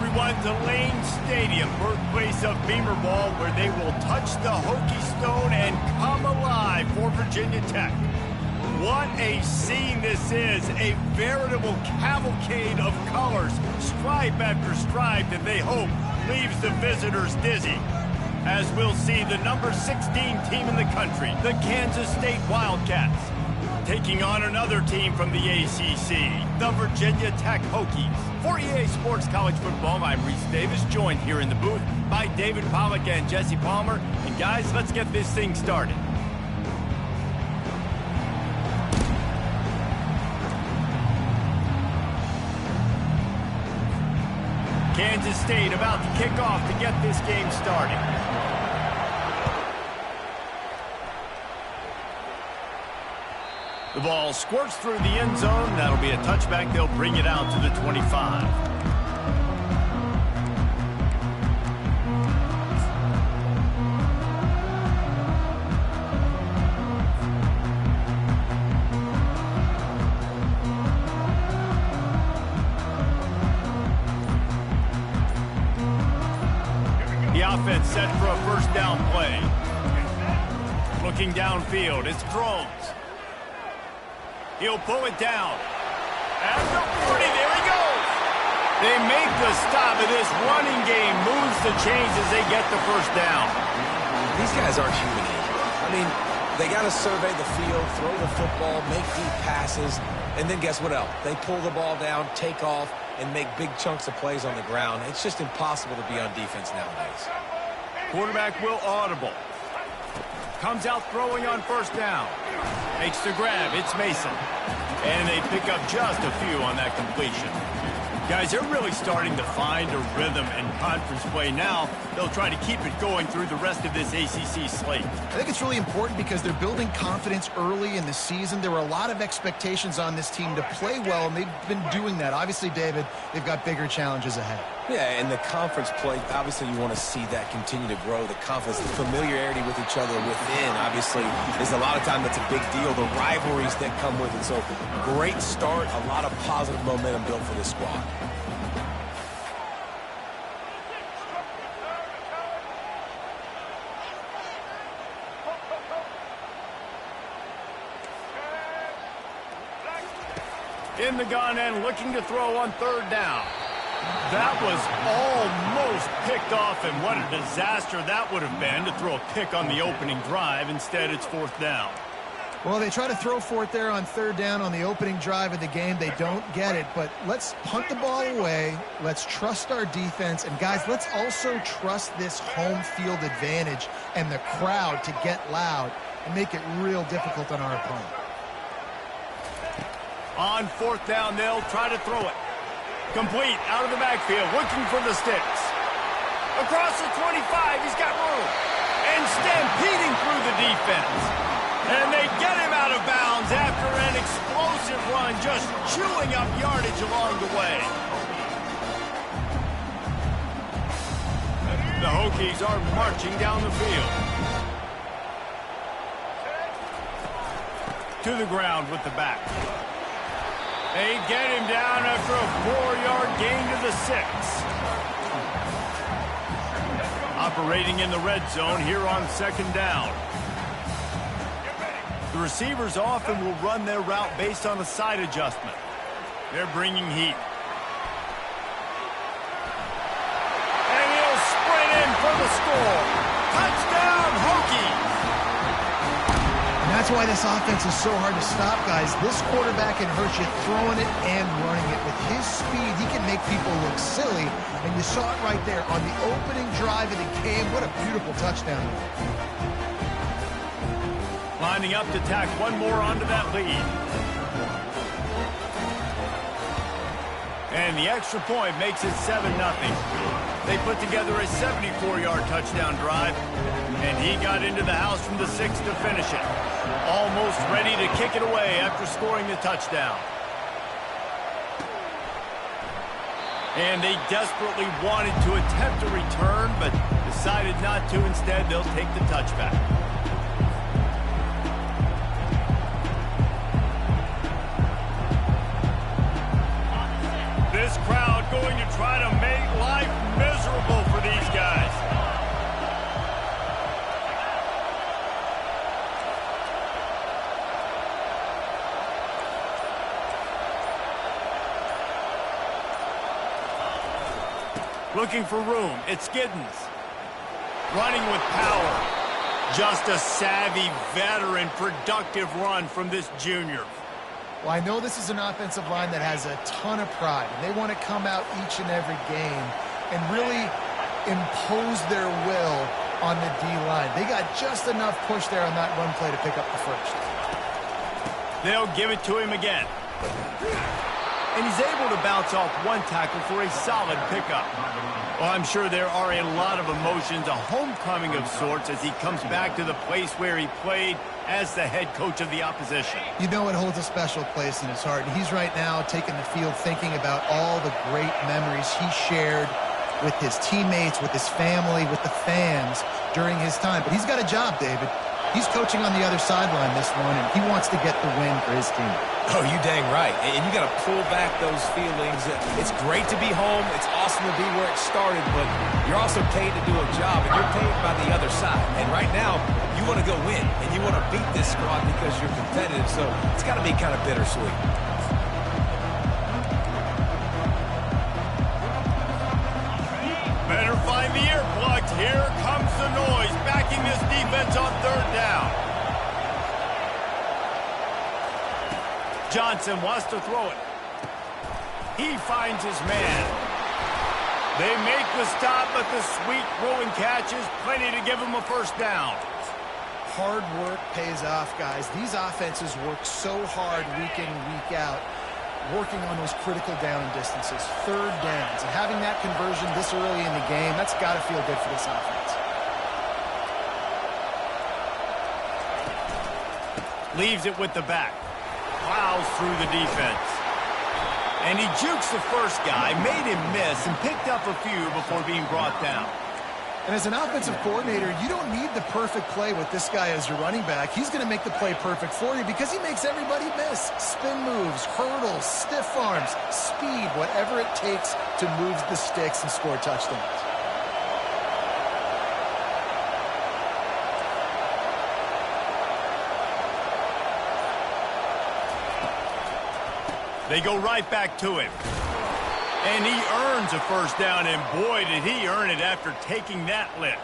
everyone to Lane Stadium, birthplace of Beamer Ball, where they will touch the Hokie Stone and come alive for Virginia Tech. What a scene this is, a veritable cavalcade of colors, stripe after stripe that they hope leaves the visitors dizzy. As we'll see the number 16 team in the country, the Kansas State Wildcats, taking on another team from the ACC, the Virginia Tech Hokies. For EA Sports College Football, I'm Reese Davis, joined here in the booth by David Pollack and Jesse Palmer. And guys, let's get this thing started. Kansas State about to kick off to get this game started. The ball squirts through the end zone. That'll be a touchback. They'll bring it out to the 25. The offense set for a first down play. Looking downfield, it's Drones. He'll pull it down. At the 40, there he goes. They make the stop of this running game, moves the chains as they get the first down. These guys aren't human anymore. I mean, they got to survey the field, throw the football, make deep passes, and then guess what else? They pull the ball down, take off, and make big chunks of plays on the ground. It's just impossible to be on defense nowadays. Quarterback will audible. Comes out throwing on first down. Makes the grab. It's Mason. And they pick up just a few on that completion. Guys, they're really starting to find a rhythm in conference play now. They'll try to keep it going through the rest of this ACC slate. I think it's really important because they're building confidence early in the season. There were a lot of expectations on this team to play well, and they've been doing that. Obviously, David, they've got bigger challenges ahead. Yeah, and the conference play, obviously you want to see that continue to grow. The confidence, the familiarity with each other within, obviously, is a lot of time that's a big deal. The rivalries that come with it. So, great start, a lot of positive momentum built for this squad. In the gun and looking to throw on third down. That was almost picked off, and what a disaster that would have been to throw a pick on the opening drive. Instead, it's fourth down. Well, they try to throw for it there on third down on the opening drive of the game. They don't get it, but let's punt the ball away. Let's trust our defense. And, guys, let's also trust this home field advantage and the crowd to get loud and make it real difficult on our opponent. On fourth down, they'll try to throw it. Complete, out of the backfield, looking for the sticks. Across the 25, he's got room. And stampeding through the defense. And they get him out of bounds after an explosive run, just chewing up yardage along the way. The Hokies are marching down the field. To the ground with the back. They get him down after a 4-yard gain to the 6. Operating in the red zone here on second down. The receivers often will run their route based on a side adjustment. They're bringing heat. And he'll sprint in for the score. Touchdown, Hokies! That's why this offense is so hard to stop, guys. This quarterback can hurt you throwing it and running it. With his speed, he can make people look silly. And you saw it right there on the opening drive of the game. What a beautiful touchdown. Lining up to tack one more onto that lead. And the extra point makes it 7-0. They put together a 74-yard touchdown drive, and he got into the house from the 6 to finish it. Almost ready to kick it away after scoring the touchdown. And they desperately wanted to attempt a return, but decided not to. Instead, they'll take the touchback. This crowd going to try to make life Looking for room. It's Giddens. Running with power. Just a savvy, veteran, productive run from this junior. Well, I know this is an offensive line that has a ton of pride, and they want to come out each and every game and really impose their will on the D-line. They got just enough push there on that run play to pick up the first. They'll give it to him again. And he's able to bounce off one tackle for a solid pickup. Well, I'm sure there are a lot of emotions, a homecoming of sorts, as he comes back to the place where he played as the head coach of the opposition. You know it holds a special place in his heart, and he's right now taking the field thinking about all the great memories he shared with his teammates, with his family, with the fans during his time. But he's got a job, David. He's coaching on the other sideline this one, and he wants to get the win for his team. Oh, you dang right. And you got to pull back those feelings. It's great to be home. It's awesome to be where it started, but you're also paid to do a job, and you're paid by the other side. And right now, you want to go win, and you want to beat this squad because you're competitive, so it's got to be kind of bittersweet. Better find the earplugs. Here comes the noise, backing this defense on third down. Johnson wants to throw it. He finds his man. They make the stop, but the sweet throwing catch is plenty to give him a first down. Hard work pays off, guys. These offenses work so hard week in, week out, working on those critical down distances, third downs, and having that conversion this early in the game, that's got to feel good for this offense. Leaves it with the back. Plows through the defense. And he jukes the first guy, made him miss, and picked up a few before being brought down. And as an offensive coordinator, you don't need the perfect play with this guy as your running back. He's going to make the play perfect for you because he makes everybody miss. Spin moves, hurdles, stiff arms, speed, whatever it takes to move the sticks and score touchdowns. They go right back to him. And he earns a first down, and boy, did he earn it after taking that lick.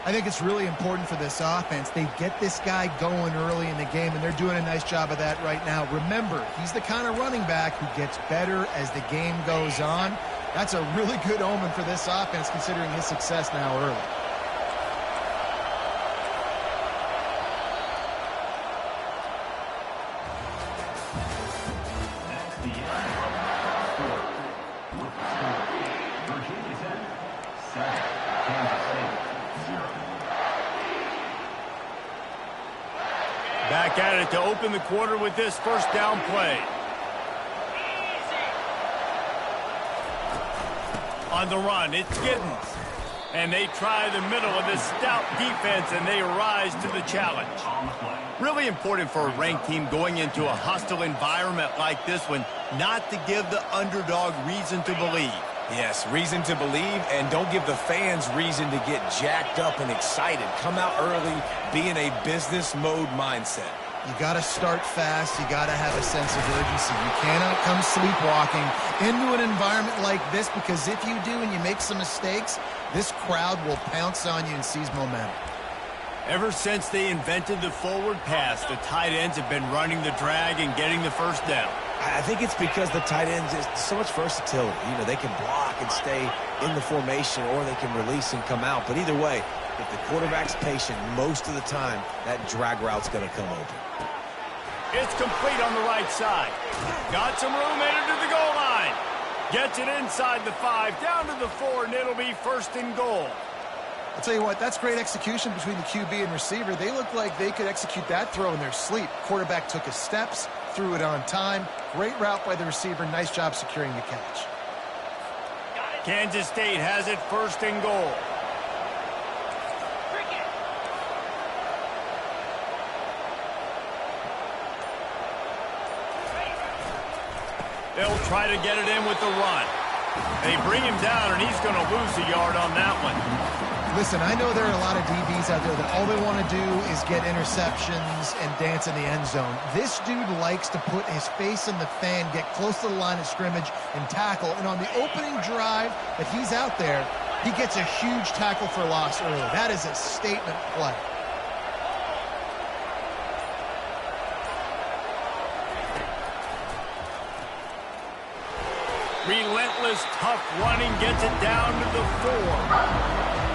I think it's really important for this offense. They get this guy going early in the game, and they're doing a nice job of that right now. Remember, he's the kind of running back who gets better as the game goes on. That's a really good omen for this offense, considering his success now early. Back at it to open the quarter with this first down play. On the run, it's Giddens. And they try the middle of this stout defense, and they rise to the challenge. Really important for a ranked team going into a hostile environment like this one, not to give the underdog reason to believe. Yes, reason to believe, and don't give the fans reason to get jacked up and excited. Come out early, be in a business mode mindset. You got to start fast. You got to have a sense of urgency. You cannot come sleepwalking into an environment like this, because if you do and you make some mistakes, this crowd will pounce on you and seize momentum. Ever since they invented the forward pass, the tight ends have been running the drag and getting the first down. I think it's because the tight ends is so much versatility. You know, they can block and stay in the formation, or they can release and come out. But either way, if the quarterback's patient, most of the time, that drag route's going to come open. It's complete on the right side. Got some room headed to the goal line. Gets it inside the 5, down to the 4, and it'll be first and goal. I'll tell you what, that's great execution between the QB and receiver. They look like they could execute that throw in their sleep. Quarterback took his steps, threw it on time. Great route by the receiver. Nice job securing the catch. Kansas State has it first and goal. They'll try to get it in with the run. They bring him down, and he's going to lose a yard on that one. Listen, I know there are a lot of DBs out there that all they want to do is get interceptions and dance in the end zone. This dude likes to put his face in the fan, get close to the line of scrimmage, and tackle. And on the opening drive that he's out there, he gets a huge tackle for loss early. That is a statement play. Relentless, tough running gets it down to the 4.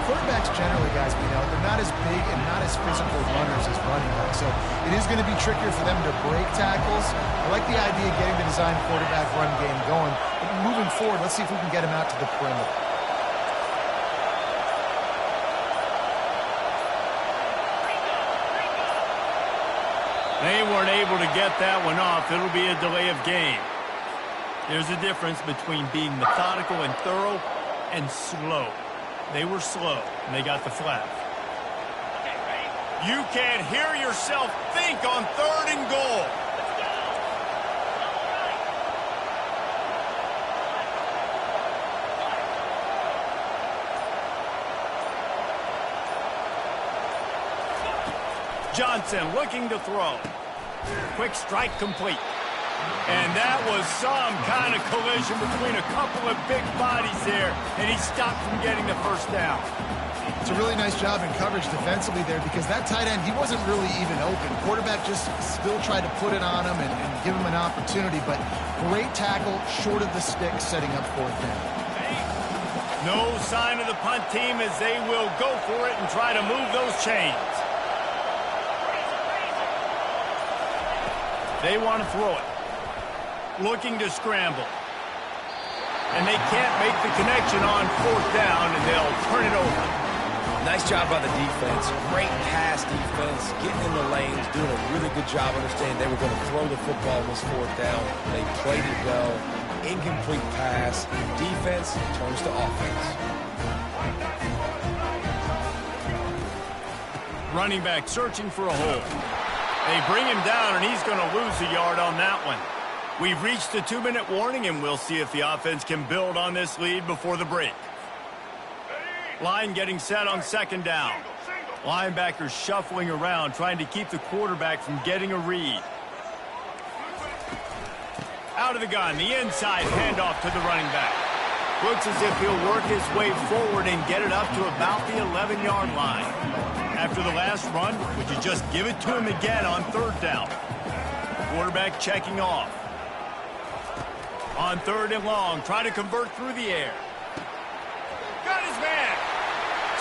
Quarterbacks generally, guys, we know, they're not as big and not as physical runners as running backs, so it is going to be trickier for them to break tackles. I like the idea of getting the design quarterback run game going, but moving forward, let's see if we can get him out to the perimeter. They weren't able to get that one off. It'll be a delay of game. There's a difference between being methodical and thorough and slow. They were slow, and they got the flag. You can't hear yourself think on 3rd and goal. Johnson looking to throw. Quick strike complete. And that was some kind of collision between a couple of big bodies there, and he stopped from getting the first down. It's a really nice job in coverage defensively there because that tight end, he wasn't really even open. Quarterback just still tried to put it on him and give him an opportunity, but great tackle short of the stick setting up 4th down. No sign of the punt team as they will go for it and try to move those chains. They want to throw it. Looking to scramble. And they can't make the connection on 4th down, and they'll turn it over. Nice job by the defense. Great pass defense, getting in the lanes, doing a really good job understanding they were going to throw the football on this 4th down. They played it well. Incomplete pass. Defense turns to offense. Running back searching for a hole. They bring him down, and he's going to lose a yard on that one. We've reached the 2-minute warning, and we'll see if the offense can build on this lead before the break. Line getting set on 2nd down. Linebackers shuffling around, trying to keep the quarterback from getting a read. Out of the gun, the inside handoff to the running back. Looks as if he'll work his way forward and get it up to about the 11-yard line. After the last run, would you just give it to him again on 3rd down? Quarterback checking off. On 3rd and long, trying to convert through the air. Got his man.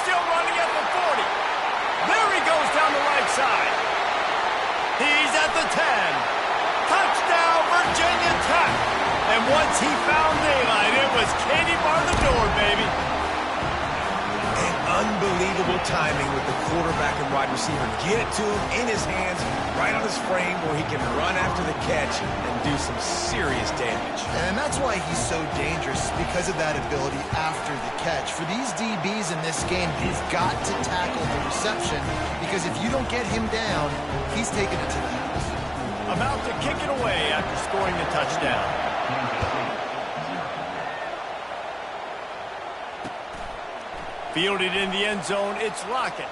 Still running at the 40. There he goes down the right side. He's at the 10. Touchdown, Virginia Tech. And once he found daylight, it was Katie bar the door, baby. Unbelievable timing with the quarterback and wide receiver. Get it to him in his hands, right on his frame where he can run after the catch and do some serious damage. And that's why he's so dangerous, because of that ability after the catch. For these DBs in this game, you've got to tackle the reception, because if you don't get him down, he's taking it to the house. About to kick it away after scoring the touchdown. Fielded in the end zone, it's Lockett.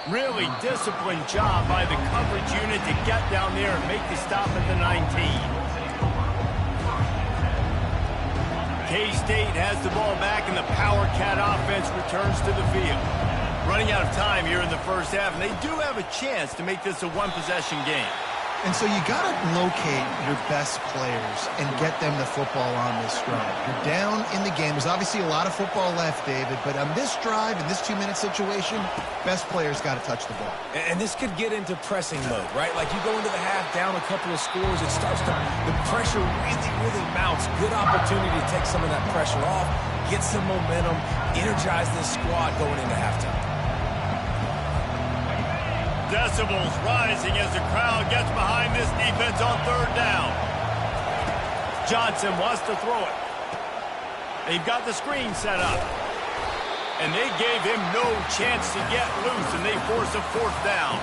Really disciplined job by the coverage unit to get down there and make the stop at the 19. K-State has the ball back, and the Power Cat offense returns to the field. Running out of time here in the first half, and they do have a chance to make this a one-possession game. And so you got to locate your best players and get them the football on this drive. You're down in the game. There's obviously a lot of football left, David, but on this drive, in this 2-minute situation, best players got to touch the ball. And this could get into pressing mode, right? Like you go into the half, down a couple of scores, it starts to, the pressure really mounts. Good opportunity to take some of that pressure off, get some momentum, energize this squad going into halftime. Decibels rising as the crowd gets behind this defense on 3rd down. Johnson wants to throw it. They've got the screen set up. And they gave him no chance to get loose, and they force a 4th down.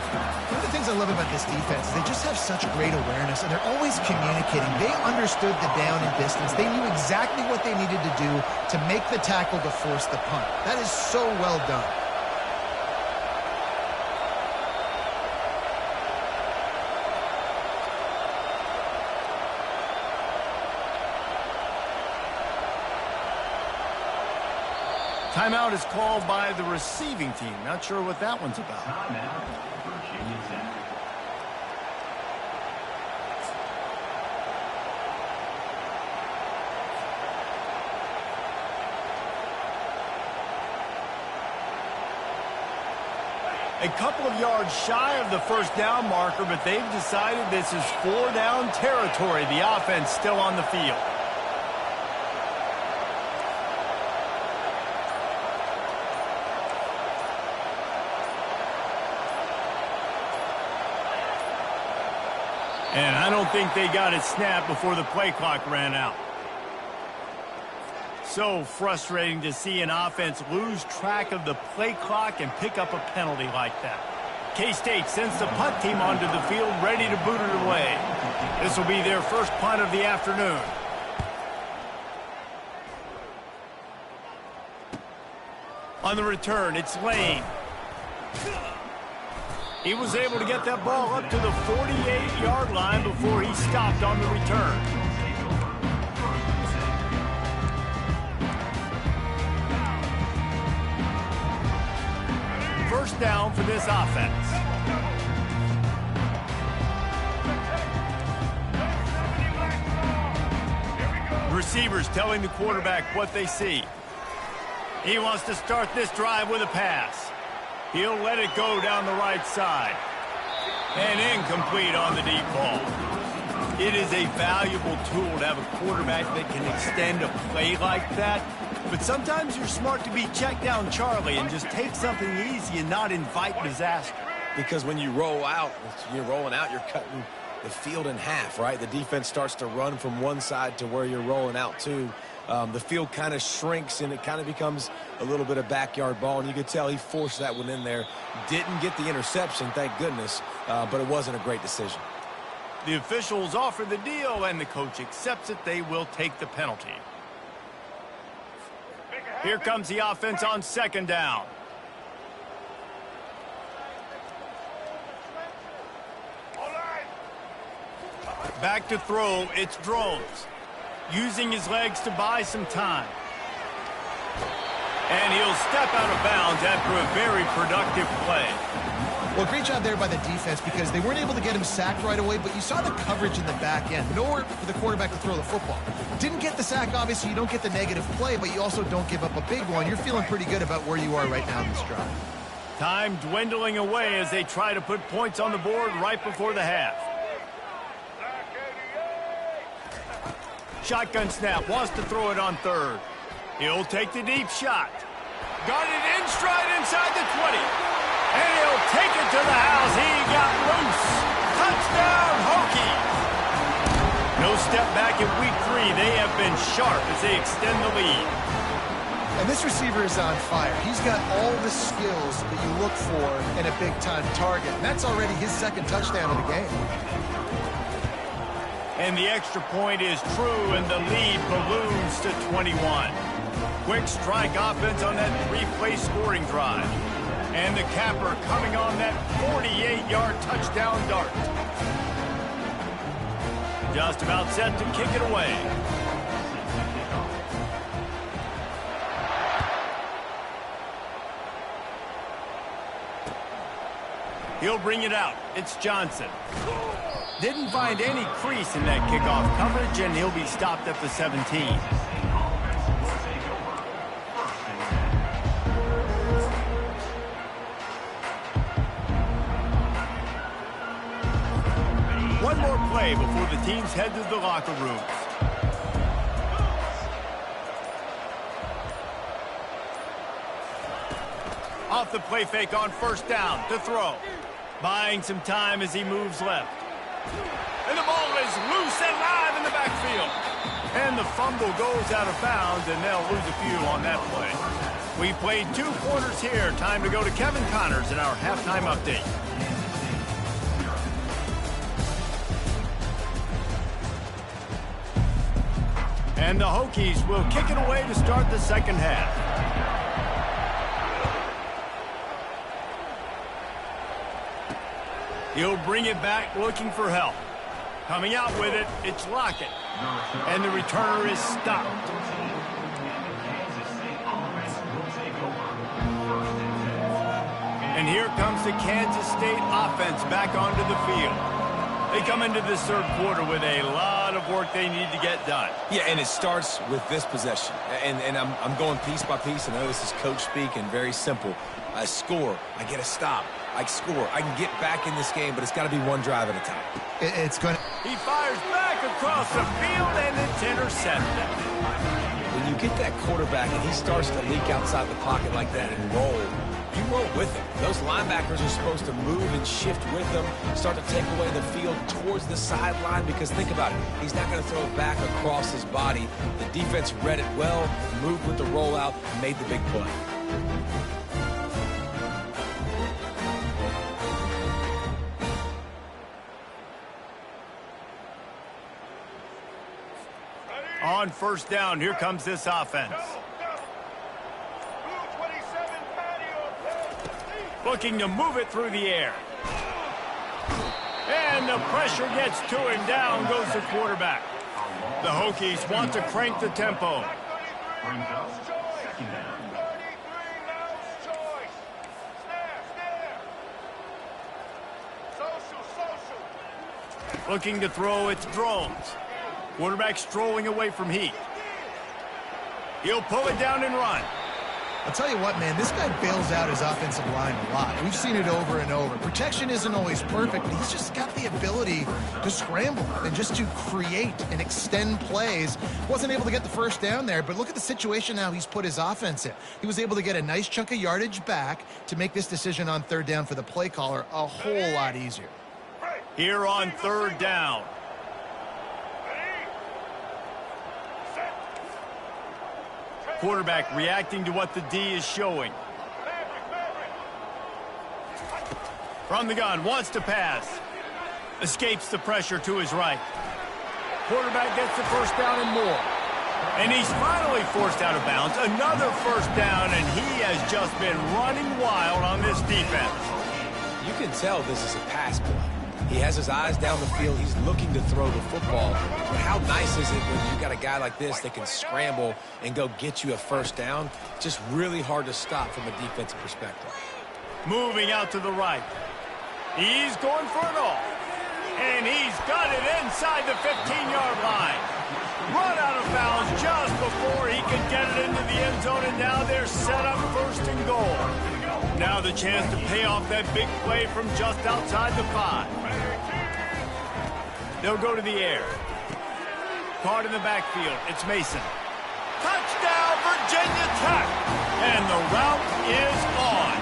One of the things I love about this defense is they just have such great awareness, and they're always communicating. They understood the down and distance. They knew exactly what they needed to do to make the tackle to force the punt. That is so well done. Timeout is called by the receiving team. Not sure what that one's about. Timeout, Virginia Tech. A couple of yards shy of the first down marker, but they've decided this is 4-down territory. The offense still on the field. And I don't think they got it snapped before the play clock ran out. So frustrating to see an offense lose track of the play clock and pick up a penalty like that. K-State sends the punt team onto the field, ready to boot it away. This will be their first punt of the afternoon. On the return, it's Lane. He was able to get that ball up to the 48-yard line before he stopped on the return. First down for this offense. Receivers telling the quarterback what they see. He wants to start this drive with a pass. He'll let it go down the right side. And incomplete on the deep ball. It is a valuable tool to have a quarterback that can extend a play like that. But sometimes you're smart to be check down Charlie and just take something easy and not invite disaster. Because when you roll out, you're rolling out, you're cutting the field in half, right? The defense starts to run from one side to where you're rolling out to. The field kind of shrinks, and it kind of becomes a little bit of backyard ball. And you could tell he forced that one in there. Didn't get the interception, thank goodness, but it wasn't a great decision. The officials offer the deal, and the coach accepts it. They will take the penalty. Here comes the offense on second down. Back to throw, it's Drones. Using his legs to buy some time. And he'll step out of bounds after a very productive play. Well, great job there by the defense because they weren't able to get him sacked right away, but you saw the coverage in the back end. Nowhere for the quarterback to throw the football. Didn't get the sack, obviously. You don't get the negative play, but you also don't give up a big one. You're feeling pretty good about where you are right now in this drive. Time dwindling away as they try to put points on the board right before the half. Shotgun snap, wants to throw it on third. He'll take the deep shot. Got it in stride inside the 20. And he'll take it to the house. He got loose. Touchdown, Hokies. No step back in week 3. They have been sharp as they extend the lead. And this receiver is on fire. He's got all the skills that you look for in a big-time target. And that's already his second touchdown of the game. And the extra point is true, and the lead balloons to 21. Quick strike offense on that 3-play scoring drive. And the capper coming on that 48-yard touchdown dart. Just about set to kick it away. He'll bring it out. It's Johnson. Didn't find any crease in that kickoff coverage, and he'll be stopped at the 17. One more play before the teams head to the locker rooms. Off the play fake on first down to throw. Buying some time as he moves left. And the ball is loose and live in the backfield. And the fumble goes out of bounds, and they'll lose a few on that play. We played 2 quarters here. Time to go to Kevin Connors in our halftime update. And the Hokies will kick it away to start the second half. He'll bring it back looking for help. Coming out with it, it's Lockett. And the returner is stopped. And here comes the Kansas State offense back onto the field. They come into this third quarter with a lot of work they need to get done. Yeah, and it starts with this possession. And I'm going piece by piece. I know this is coach speak and very simple. I score. I get a stop. I score. I can get back in this game, but it's got to be one drive at a time. It's going to... He fires back across the field, and it's intercepted. When you get that quarterback and he starts to leak outside the pocket like that and roll, you roll with him. Those linebackers are supposed to move and shift with him, start to take away the field towards the sideline, because think about it. He's not going to throw it back across his body. The defense read it well, moved with the rollout, and made the big play. On first down, here comes this offense. Looking to move it through the air. And the pressure gets to him. Down goes the quarterback. The Hokies want to crank the tempo. Looking to throw, it's Drones. Quarterback strolling away from Heat. He'll pull it down and run. I'll tell you what, man, this guy bails out his offensive line a lot. We've seen it over and over. Protection isn't always perfect, but he's just got the ability to scramble and just to create and extend plays. Wasn't able to get the first down there, but look at the situation now he's put his offense in. He was able to get a nice chunk of yardage back to make this decision on third down for the play caller a whole lot easier. Here on third down. Quarterback reacting to what the D is showing. From the gun, wants to pass. Escapes the pressure to his right. Quarterback gets the first down and more. And he's finally forced out of bounds. Another first down, and he has just been running wild on this defense. You can tell this is a pass play. He has his eyes down the field. He's looking to throw the football. But how nice is it when you got a guy like this that can scramble and go get you a first down? Just really hard to stop from a defensive perspective. Moving out to the right. He's going for it all. And he's got it inside the 15-yard line. Run out of bounds just before he could get it into the end zone, and now they're set up first and goal. Now the chance to pay off that big play from just outside the 5. They'll go to the air. Caught in the backfield. It's Mason. Touchdown, Virginia Tech! And the route is on.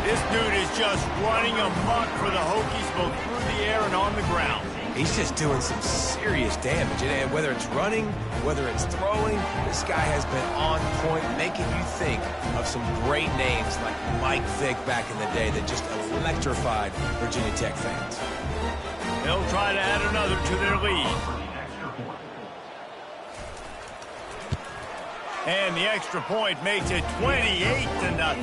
This dude is just running amok for the Hokies, both through the air and on the ground. He's just doing some serious damage. And whether it's running, whether it's throwing, this guy has been on point, making you think of some great names like Mike Vick back in the day that just electrified Virginia Tech fans. They'll try to add another to their lead. And the extra point makes it 28-0.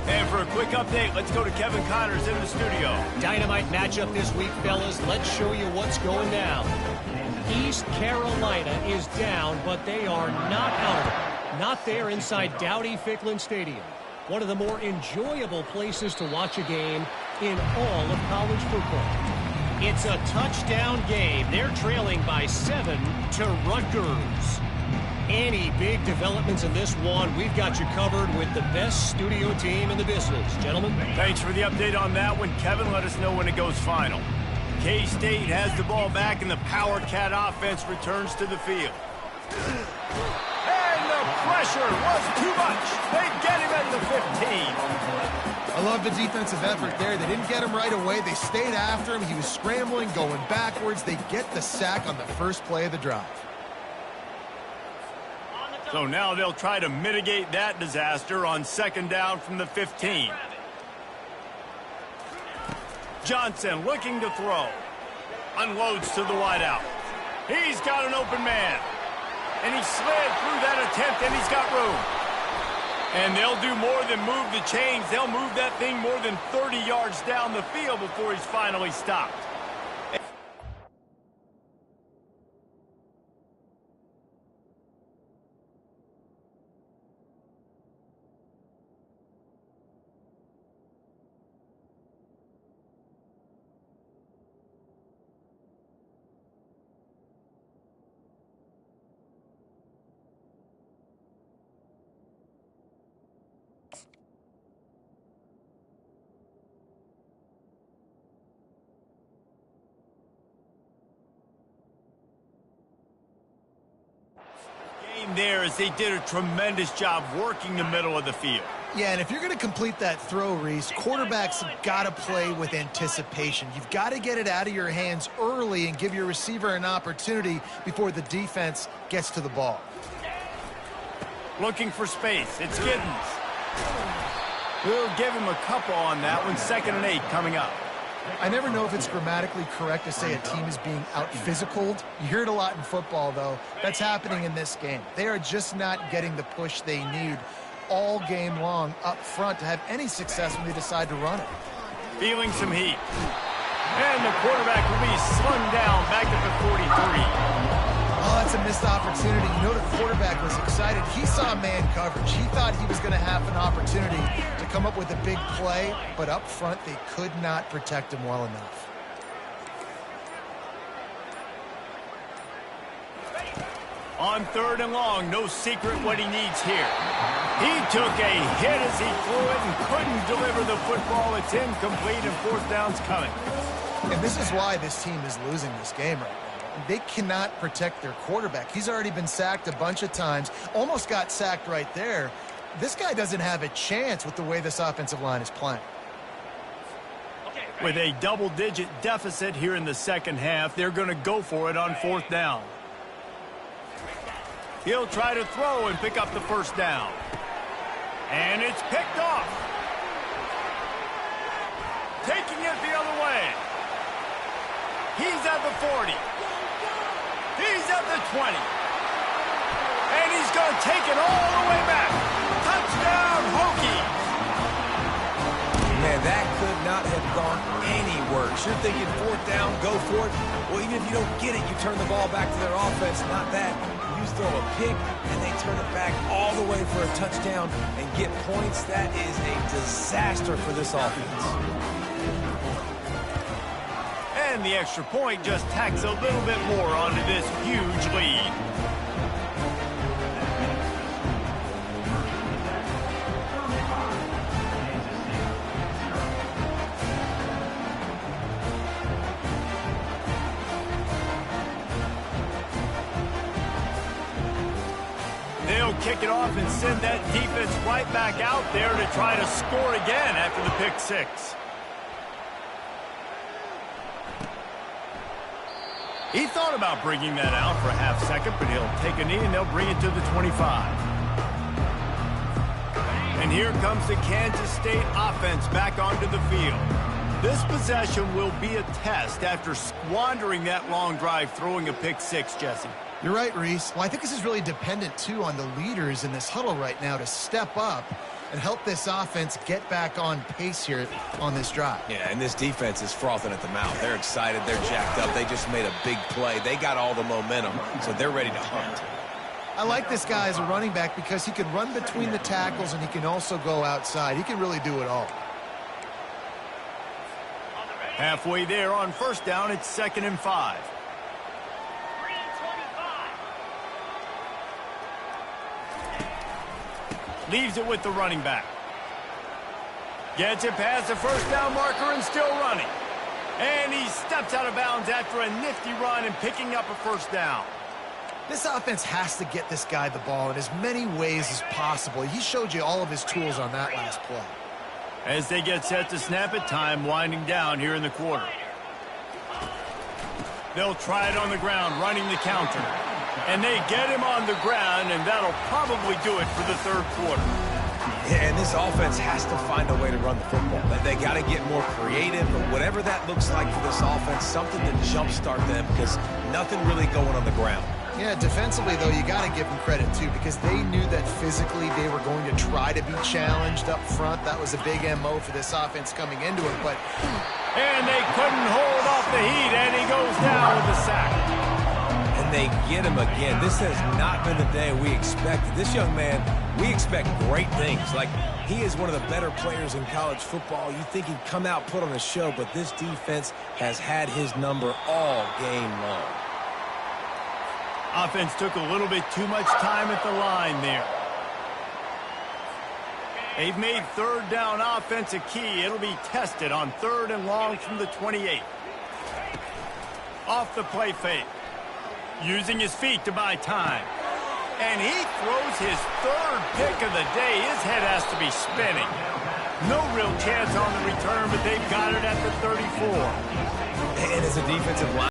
And for a quick update, let's go to Kevin Connors in the studio. Dynamite matchup this week, fellas. Let's show you what's going down. East Carolina is down, but they are not out of it. Not there inside Dowdy-Ficklin Stadium. One of the more enjoyable places to watch a game in all of college football. It's a touchdown game. They're trailing by 7 to Rutgers. Any big developments in this one, we've got you covered with the best studio team in the business. Gentlemen. Thanks for the update on that one. Kevin, let us know when it goes final. K-State has the ball back, and the Power Cat offense returns to the field. And the pressure was too much. They get him at the 15. I love the defensive effort there. They didn't get him right away. They stayed after him. He was scrambling, going backwards. They get the sack on the first play of the drive. So now they'll try to mitigate that disaster on second down from the 15. Johnson looking to throw. Unloads to the wideout. He's got an open man. And he slid through that attempt, and he's got room. And they'll do more than move the chains. They'll move that thing more than 30 yards down the field before he's finally stopped. There as they did a tremendous job working the middle of the field. Yeah, and if you're going to complete that throw, Reese, quarterbacks have got to play with anticipation. You've got to get it out of your hands early and give your receiver an opportunity before the defense gets to the ball. Looking for space. It's Giddens. We'll give him a couple on that one. 2nd and 8 coming up. I never know if it's grammatically correct to say a team is being out-physicaled. You hear it a lot in football, though. That's happening in this game. They are just not getting the push they need all game long up front to have any success when they decide to run it. Feeling some heat. And the quarterback will be slung down back at the 43. Oh, that's a missed opportunity. You know the quarterback was excited. He saw man coverage. He thought he was going to have an opportunity to come up with a big play, but up front they could not protect him well enough. On 3rd and long, no secret what he needs here. He took a hit as he threw it and couldn't deliver the football. It's incomplete and 4th down's coming. And this is why this team is losing this game right now. They cannot protect their quarterback. He's already been sacked a bunch of times, almost got sacked right there. This guy doesn't have a chance with the way this offensive line is playing. With a double-digit deficit here in the 2nd half, they're going to go for it on 4th down. He'll try to throw and pick up the 1st down. And it's picked off. Taking it the other way. He's at the 40. He's at the 20. And he's going to take it all the way back. Touchdown, Hokies. Man, that could not have gone any worse. You're thinking 4th down, go for it. Well, even if you don't get it, you turn the ball back to their offense. Not that. You throw a pick, and they turn it back all the way for a touchdown and get points. That is a disaster for this offense. And the extra point just tacks a little bit more onto this huge lead. They'll kick it off and send that defense right back out there to try to score again after the pick 6. He thought about bringing that out for a half second, but he'll take a knee and they'll bring it to the 25. And here comes the Kansas State offense back onto the field. This possession will be a test after squandering that long drive throwing a pick 6, Jesse. You're right, Reese. Well, I think this is really dependent, too, on the leaders in this huddle right now to step up and help this offense get back on pace here on this drive. Yeah, and this defense is frothing at the mouth. They're excited. They're jacked up. They just made a big play. They got all the momentum, so they're ready to hunt. I like this guy as a running back because he can run between the tackles and he can also go outside. He can really do it all. Halfway there on 1st down, it's 2nd and 5. Leaves it with the running back. Gets it past the 1st down marker and still running. And he steps out of bounds after a nifty run and picking up a 1st down. This offense has to get this guy the ball in as many ways as possible. He showed you all of his tools on that last play. As they get set to snap it, time winding down here in the quarter. They'll try it on the ground, running the counter. And they get him on the ground, and that'll probably do it for the 3rd quarter. And this offense has to find a way to run the football. They got to get more creative, but whatever that looks like for this offense, something to jumpstart them because nothing really going on the ground. Yeah, defensively, though, you got to give them credit, too, because they knew that physically they were going to try to be challenged up front. That was a big MO for this offense coming into it, but... And they couldn't hold off the heat, and he goes down with the sack. And they get him again. This has not been the day we expected. This young man, we expect great things. Like, he is one of the better players in college football. You think he'd come out, put on a show, but this defense has had his number all game long. Offense took a little bit too much time at the line there. They've made third down offense a key. It'll be tested on 3rd and long from the 28. Off the play fake. Using his feet to buy time. And he throws his 3rd pick of the day. His head has to be spinning. No real chance on the return, but they've got it at the 34. And as a defensive line,